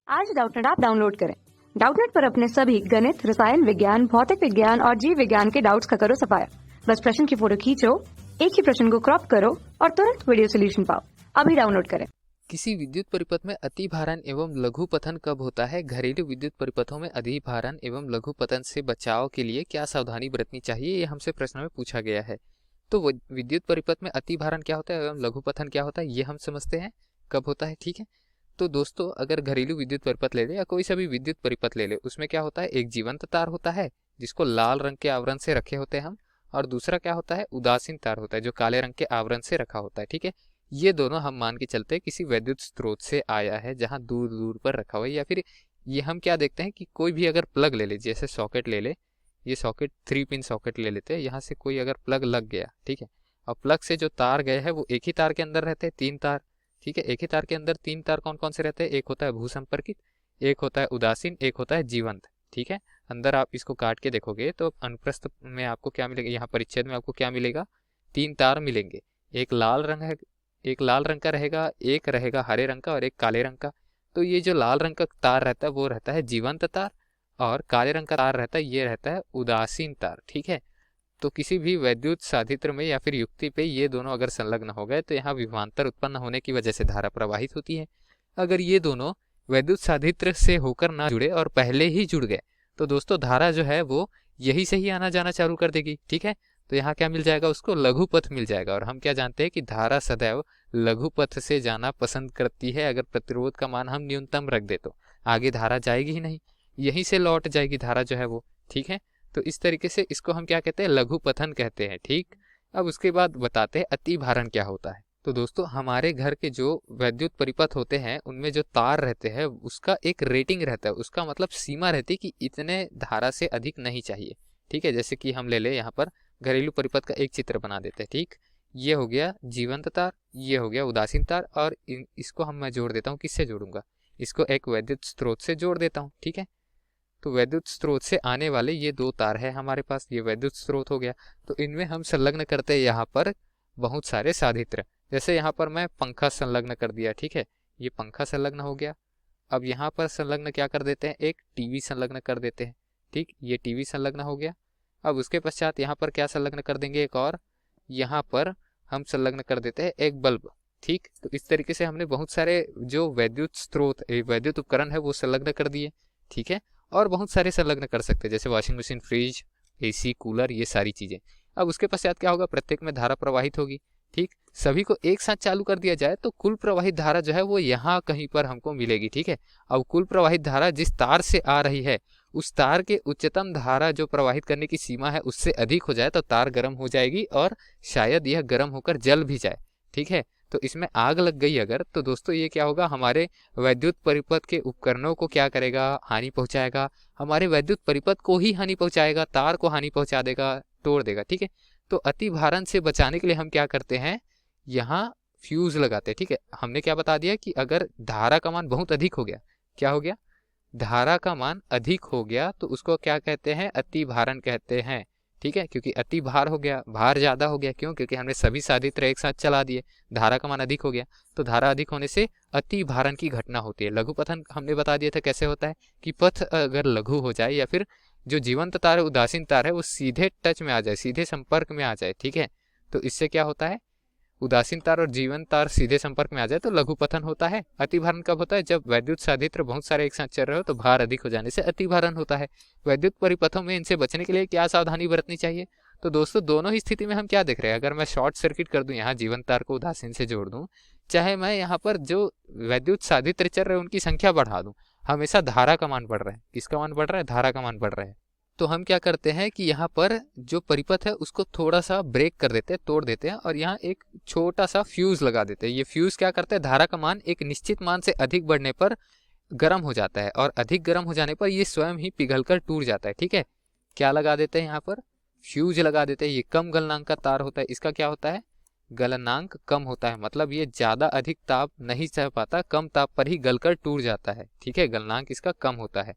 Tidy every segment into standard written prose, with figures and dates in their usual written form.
आज Doubtnut app download करें। Doubtnut पर अपने सभी गणित, रसायन विज्ञान, भौतिक विज्ञान और जीव विज्ञान के डाउट्स का करो सफाया। बस प्रश्न की फोटो खींचो, एक ही प्रश्न को क्रॉप करो और तुरंत वीडियो सोल्यूशन पाओ। अभी डाउनलोड करें। किसी विद्युत परिपथ में अति भारण एवं लघु पतन कब होता है? घरेलू विद्युत परिपथों में अधि भारण एवं लघु पतन से बचाव के लिए क्या सावधानी बरतनी चाहिए, ये हमसे प्रश्न में पूछा गया है। तो विद्युत परिपथ में अति भारण क्या होता है एवं लघु पतन क्या होता है, ये हम समझते हैं कब होता है। ठीक है, तो दोस्तों अगर घरेलू विद्युत परिपथ ले ले या कोई सा भी विद्युत परिपथ ले ले, उसमें क्या होता है, एक जीवंत तार होता है जिसको लाल रंग के आवरण से रखे होते हैं हम, और दूसरा क्या होता है, उदासीन तार होता है जो काले रंग के आवरण से रखा होता है। ठीक है, ये दोनों हम मान के चलते हैं किसी वैद्युत स्रोत से आया है जहां दूर दूर पर रखा हुआ है। या फिर ये हम क्या देखते हैं कि कोई भी अगर प्लग ले ले, जैसे सॉकेट ले ले, ये सॉकेट 3 पिन सॉकेट ले लेते हैं, यहाँ से कोई अगर प्लग लग गया, ठीक है, और प्लग से जो तार गए हैं वो एक ही तार के अंदर रहते हैं, 3 तार। ठीक है, एक ही तार के अंदर 3 तार कौन कौन से रहते हैं, एक होता है भूसंपर्कित, एक होता है उदासीन, एक होता है जीवंत। ठीक है, अंदर आप इसको काट के देखोगे तो अनुप्रस्थ में आपको क्या मिलेगा, यहाँ परिच्छेद में आपको क्या मिलेगा, 3 तार मिलेंगे। एक लाल रंग है, एक लाल रंग का रहेगा, एक रहेगा हरे रंग का और एक काले रंग का। तो ये जो लाल रंग का तार रहता है वो रहता है जीवंत तार, और काले रंग का तार रहता है ये रहता है उदासीन तार। ठीक है, तो किसी भी वैद्युत साधित्र में या फिर युक्ति पे ये दोनों अगर संलग्न हो गए तो यहाँ विभवांतर उत्पन्न होने की वजह से धारा प्रवाहित होती है। अगर ये दोनों वैद्युत साधित्र से होकर ना जुड़े और पहले ही जुड़ गए तो दोस्तों धारा जो है वो यही से ही आना जाना चालू कर देगी। ठीक है, तो यहाँ क्या मिल जाएगा, उसको लघु पथ मिल जाएगा। और हम क्या जानते हैं कि धारा सदैव लघु पथ से जाना पसंद करती है। अगर प्रतिरोध का मान हम न्यूनतम रख दे तो आगे धारा जाएगी ही नहीं, यहीं से लौट जाएगी धारा जो है वो। ठीक है, तो इस तरीके से इसको हम क्या कहते हैं, लघु पथन कहते हैं। ठीक, अब उसके बाद बताते हैं अति भारण क्या होता है। तो दोस्तों हमारे घर के जो वैद्युत परिपथ होते हैं उनमें जो तार रहते हैं उसका एक रेटिंग रहता है, उसका मतलब सीमा रहती है कि इतने धारा से अधिक नहीं चाहिए। ठीक है, जैसे कि हम ले ले यहाँ पर घरेलू परिपथ का एक चित्र बना देते हैं। ठीक, ये हो गया जीवंत तार, ये हो गया उदासीन तार, और इसको हम मैं जोड़ देता हूँ, किससे जोड़ूंगा, इसको एक वैद्युत स्रोत से जोड़ देता हूँ। ठीक है, तो वैद्युत स्रोत से आने वाले ये 2 तार है हमारे पास, ये वैद्युत स्रोत हो गया। तो इनमें हम संलग्न करते हैं यहाँ पर बहुत सारे साधित्र। जैसे यहाँ पर मैं पंखा संलग्न कर दिया। ठीक है, ये पंखा संलग्न हो गया। अब यहाँ पर संलग्न क्या कर देते हैं, एक टीवी संलग्न कर देते हैं। ठीक, ये टीवी संलग्न हो गया। अब उसके पश्चात यहाँ पर क्या संलग्न कर देंगे, एक और यहाँ पर हम संलग्न कर देते हैं एक बल्ब। ठीक, तो इस तरीके से हमने बहुत सारे जो वैद्युत स्रोत वैद्युत उपकरण है वो संलग्न कर दिए। ठीक है, और बहुत सारे संलग्न कर सकते हैं जैसे washing machine, fridge, AC, cooler, ये सारी चीजें। अब उसके पश्चात क्या होगा, प्रत्येक में धारा प्रवाहित होगी। ठीक, सभी को एक साथ चालू कर दिया जाए तो कुल प्रवाहित धारा जो है वो यहाँ कहीं पर हमको मिलेगी। ठीक है, अब कुल प्रवाहित धारा जिस तार से आ रही है उस तार के उच्चतम धारा जो प्रवाहित करने की सीमा है उससे अधिक हो जाए तो तार गर्म हो जाएगी और शायद यह गर्म होकर जल भी जाए। ठीक है, तो इसमें आग लग गई अगर, तो दोस्तों ये क्या होगा, हमारे वैद्युत परिपथ के उपकरणों को क्या करेगा, हानि पहुंचाएगा। हमारे वैद्युत परिपथ को ही हानि पहुंचाएगा, तार को हानि पहुंचा देगा, तोड़ देगा। ठीक है, तो अति भारण से बचाने के लिए हम क्या करते हैं, यहाँ फ्यूज लगाते हैं। ठीक है, हमने क्या बता दिया कि अगर धारा का मान बहुत अधिक हो गया, क्या हो गया, धारा का मान अधिक हो गया तो उसको क्या कहते हैं, अति भारण कहते हैं। ठीक है, क्योंकि अति भार हो गया, भार ज्यादा हो गया, क्यों, क्योंकि हमने सभी साधित्र एक साथ चला दिए, धारा का मान अधिक हो गया, तो धारा अधिक होने से अति भारण की घटना होती है। लघु पथन हमने बता दिया था कैसे होता है, कि पथ अगर लघु हो जाए या फिर जो जीवंत तार है, उदासीन तार है, वो सीधे टच में आ जाए, सीधे संपर्क में आ जाए। ठीक है, तो इससे क्या होता है, उदासीन तार और जीवंत तार सीधे संपर्क में आ जाए तो लघु पतन होता है। अति भारण कब होता है, जब वैद्युत साधित्र बहुत सारे एक साथ चल रहे हो तो भार अधिक हो जाने से अति भारण होता है। वैद्युत परिपथों में इनसे बचने के लिए क्या सावधानी बरतनी चाहिए, तो दोस्तों दोनों ही स्थिति में हम क्या देख रहे हैं, अगर मैं शॉर्ट सर्किट कर दूं, यहाँ जीवंत तार को उदासीन से जोड़ दूं, चाहे मैं यहाँ पर जो वैद्युत साधित्र चल रहे हैं उनकी संख्या बढ़ा दूं, हमेशा धारा का मान बढ़ रहा है। किसका मान बढ़ रहा है, धारा का मान बढ़ रहा है। तो हम क्या करते हैं कि यहाँ पर जो परिपथ है उसको थोड़ा सा ब्रेक कर देते हैं, तोड़ देते हैं, और यहाँ एक छोटा सा फ्यूज लगा देते हैं। ये फ्यूज क्या करता है, धारा का मान एक निश्चित मान से अधिक बढ़ने पर गर्म हो जाता है, और अधिक गर्म हो जाने पर ये स्वयं ही पिघलकर टूट जाता है। ठीक है, क्या लगा देते हैं, यहाँ पर फ्यूज लगा देते हैं। ये कम गलनांक का तार होता है, इसका क्या होता है, गलनांक कम होता है, मतलब ये ज्यादा अधिक ताप नहीं सह पाता, कम ताप पर ही गलकर टूट जाता है। ठीक है, गलनांक इसका कम होता है।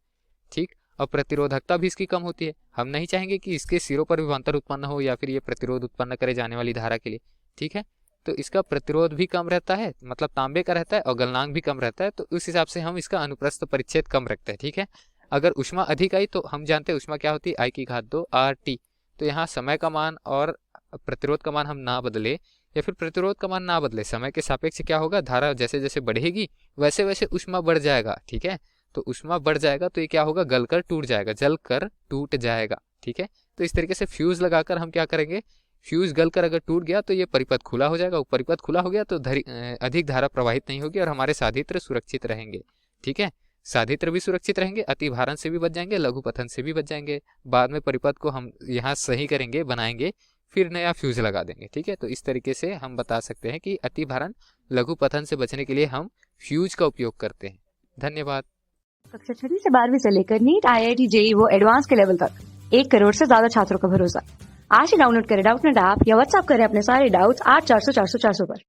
ठीक, और प्रतिरोधकता भी इसकी कम होती है। हम नहीं चाहेंगे कि इसके सिरों पर विभवांतर उत्पन्न हो या फिर ये प्रतिरोध उत्पन्न करे जाने वाली धारा के लिए। ठीक है, तो इसका प्रतिरोध भी कम रहता है, मतलब तांबे का रहता है, और गलनांक भी कम रहता है। तो उस हिसाब से हम इसका अनुप्रस्थ परिच्छेद कम रखते हैं। ठीक है, अगर ऊष्मा अधिक आई तो हम जानते हैं ऊष्मा क्या होती है, I की घात 2 RT। तो यहाँ समय का मान और प्रतिरोध का मान हम ना बदले, या फिर प्रतिरोध का मान ना बदले, समय के सापेक्ष क्या होगा, धारा जैसे जैसे बढ़ेगी वैसे वैसे ऊष्मा बढ़ जाएगा। ठीक है, तो ऊष्मा बढ़ जाएगा तो ये क्या होगा, गलकर टूट जाएगा, जलकर टूट जाएगा। ठीक है, तो इस तरीके से फ्यूज लगाकर हम क्या करेंगे, फ्यूज गलकर अगर टूट गया तो ये परिपथ खुला हो जाएगा, परिपथ खुला हो गया तो अधिक धारा प्रवाहित नहीं होगी और हमारे साधित्र सुरक्षित रहेंगे। ठीक है, साधित्र भी सुरक्षित रहेंगे, अति भारण से भी बच जाएंगे, लघु पतन से भी बच जाएंगे। बाद में परिपथ को हम यहाँ सही करेंगे, बनाएंगे, फिर नया फ्यूज लगा देंगे। ठीक है, तो इस तरीके से हम बता सकते हैं कि अति भारण लघु पतन से बचने के लिए हम फ्यूज का उपयोग करते हैं। धन्यवाद। कक्षा 6वीं से 12वीं से लेकर नीट, IIT, JEE वो एडवांस के लेवल तक 1 करोड़ से ज्यादा छात्रों का भरोसा। आज ही डाउनलोड करें डाउटनेट ऐप या व्हाट्सएप करें अपने सारे डाउट्स 8400 400 400 पर।